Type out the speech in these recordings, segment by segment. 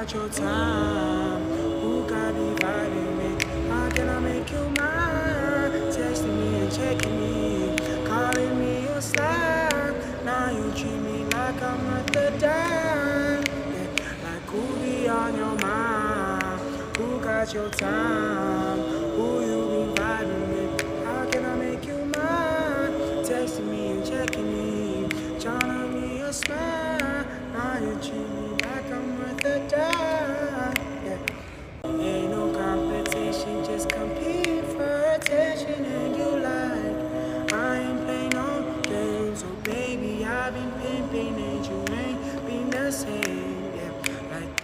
got your time? Who got me vibing with? How can I make you mine? Texting me and checking me, calling me your star. Now you treat me like I'm not the dime. Yeah, like who be on your mind? Who got your time? Who you be vibing with? How can I make you mine? Texting me and checking me, trying me a smile. Now you treat me like I'm worth a dime. Yeah. Ain't no competition, just compete for attention. And you like, I ain't play no games. So baby, I've been pimping and you ain't been the same. Yeah, like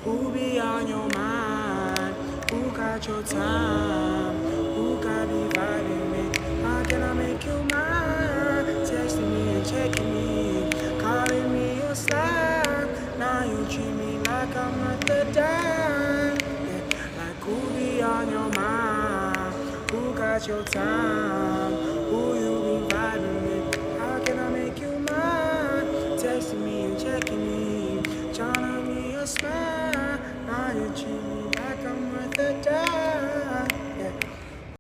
who be on your mind? Who got your time? Who got me vibing with? How can I make you mine? Texting me and checking me, calling me your star. Now you treat me like I'm not the dime. Yeah, like who be on your mind? Who got your time?